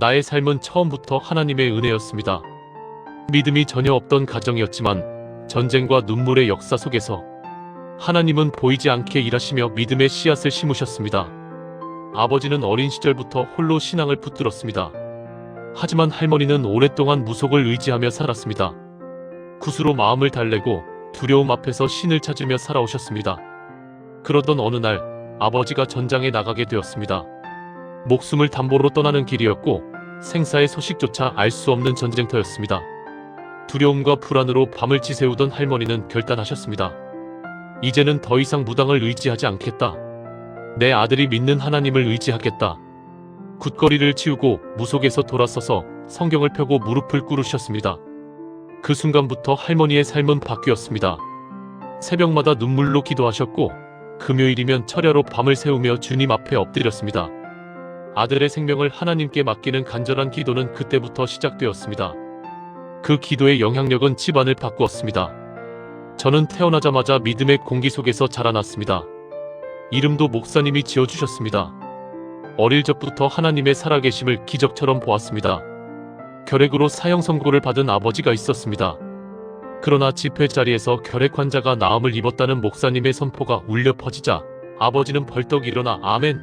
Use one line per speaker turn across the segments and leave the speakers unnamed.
나의 삶은 처음부터 하나님의 은혜였습니다. 믿음이 전혀 없던 가정이었지만 전쟁과 눈물의 역사 속에서 하나님은 보이지 않게 일하시며 믿음의 씨앗을 심으셨습니다. 아버지는 어린 시절부터 홀로 신앙을 붙들었습니다. 하지만 할머니는 오랫동안 무속을 의지하며 살았습니다. 굿으로 마음을 달래고 두려움 앞에서 신을 찾으며 살아오셨습니다. 그러던 어느 날 아버지가 전장에 나가게 되었습니다. 목숨을 담보로 떠나는 길이었고 생사의 소식조차 알 수 없는 전쟁터였습니다. 두려움과 불안으로 밤을 지새우던 할머니는 결단하셨습니다. 이제는 더 이상 무당을 의지하지 않겠다. 내 아들이 믿는 하나님을 의지하겠다. 굿거리를 치우고 무속에서 돌아서서 성경을 펴고 무릎을 꿇으셨습니다. 그 순간부터 할머니의 삶은 바뀌었습니다. 새벽마다 눈물로 기도하셨고 금요일이면 철야로 밤을 새우며 주님 앞에 엎드렸습니다. 아들의 생명을 하나님께 맡기는 간절한 기도는 그때부터 시작되었습니다. 그 기도의 영향력은 집안을 바꾸었습니다. 저는 태어나자마자 믿음의 공기 속에서 자라났습니다. 이름도 목사님이 지어주셨습니다. 어릴 적부터 하나님의 살아계심을 기적처럼 보았습니다. 결핵으로 사형 선고를 받은 아버지가 있었습니다. 그러나 집회 자리에서 결핵 환자가 나음을 입었다는 목사님의 선포가 울려 퍼지자 아버지는 벌떡 일어나 아멘!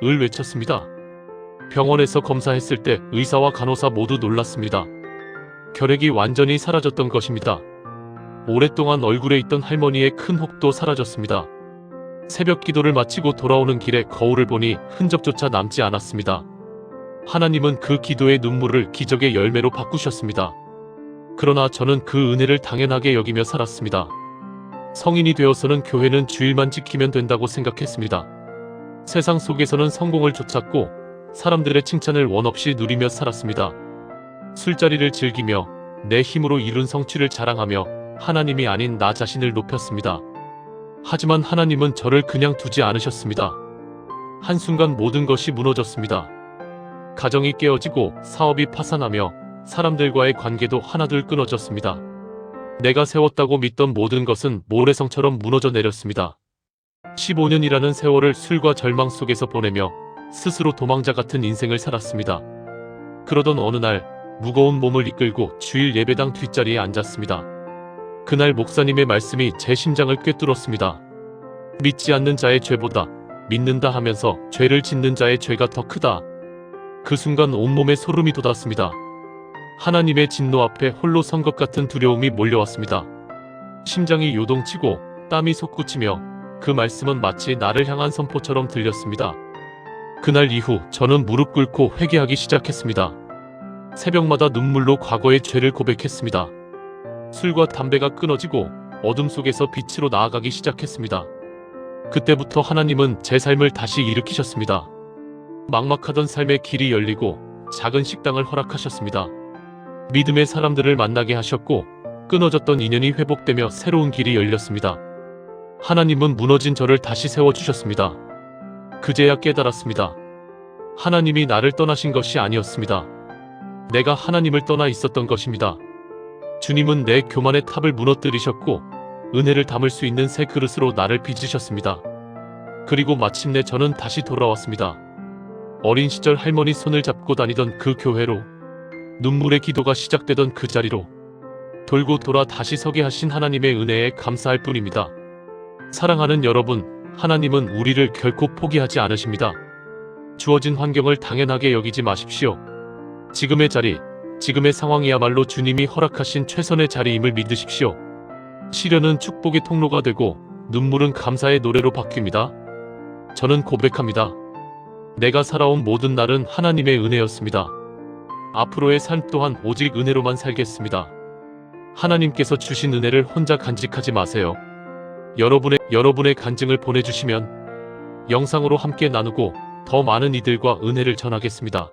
을 외쳤습니다. 병원에서 검사했을 때 의사와 간호사 모두 놀랐습니다. 결핵이 완전히 사라졌던 것입니다. 오랫동안 얼굴에 있던 할머니의 큰 혹도 사라졌습니다. 새벽 기도를 마치고 돌아오는 길에 거울을 보니 흔적조차 남지 않았습니다. 하나님은 그 기도의 눈물을 기적의 열매로 바꾸셨습니다. 그러나 저는 그 은혜를 당연하게 여기며 살았습니다. 성인이 되어서는 교회는 주일만 지키면 된다고 생각했습니다. 세상 속에서는 성공을 쫓았고 사람들의 칭찬을 원없이 누리며 살았습니다. 술자리를 즐기며 내 힘으로 이룬 성취를 자랑하며 하나님이 아닌 나 자신을 높였습니다. 하지만 하나님은 저를 그냥 두지 않으셨습니다. 한순간 모든 것이 무너졌습니다. 가정이 깨어지고 사업이 파산하며 사람들과의 관계도 하나둘 끊어졌습니다. 내가 세웠다고 믿던 모든 것은 모래성처럼 무너져 내렸습니다. 15년이라는 세월을 술과 절망 속에서 보내며 스스로 도망자 같은 인생을 살았습니다. 그러던 어느 날 무거운 몸을 이끌고 주일 예배당 뒷자리에 앉았습니다. 그날 목사님의 말씀이 제 심장을 꿰뚫었습니다. 믿지 않는 자의 죄보다 믿는다 하면서 죄를 짓는 자의 죄가 더 크다. 그 순간 온몸에 소름이 돋았습니다. 하나님의 진노 앞에 홀로 선 것 같은 두려움이 몰려왔습니다. 심장이 요동치고 땀이 솟구치며 그 말씀은 마치 나를 향한 선포처럼 들렸습니다. 그날 이후 저는 무릎 꿇고 회개하기 시작했습니다. 새벽마다 눈물로 과거의 죄를 고백했습니다. 술과 담배가 끊어지고 어둠 속에서 빛으로 나아가기 시작했습니다. 그때부터 하나님은 제 삶을 다시 일으키셨습니다. 막막하던 삶의 길이 열리고 작은 식당을 허락하셨습니다. 믿음의 사람들을 만나게 하셨고 끊어졌던 인연이 회복되며 새로운 길이 열렸습니다. 하나님은 무너진 저를 다시 세워주셨습니다. 그제야 깨달았습니다. 하나님이 나를 떠나신 것이 아니었습니다. 내가 하나님을 떠나 있었던 것입니다. 주님은 내 교만의 탑을 무너뜨리셨고 은혜를 담을 수 있는 새 그릇으로 나를 빚으셨습니다. 그리고 마침내 저는 다시 돌아왔습니다. 어린 시절 할머니 손을 잡고 다니던 그 교회로, 눈물의 기도가 시작되던 그 자리로, 돌고 돌아 다시 서게 하신 하나님의 은혜에 감사할 뿐입니다. 사랑하는 여러분, 하나님은 우리를 결코 포기하지 않으십니다. 주어진 환경을 당연하게 여기지 마십시오. 지금의 자리, 지금의 상황이야말로 주님이 허락하신 최선의 자리임을 믿으십시오. 시련은 축복의 통로가 되고 눈물은 감사의 노래로 바뀝니다. 저는 고백합니다. 내가 살아온 모든 날은 하나님의 은혜였습니다. 앞으로의 삶 또한 오직 은혜로만 살겠습니다. 하나님께서 주신 은혜를 혼자 간직하지 마세요. 여러분의 간증을 보내주시면 영상으로 함께 나누고 더 많은 이들과 은혜를 전하겠습니다.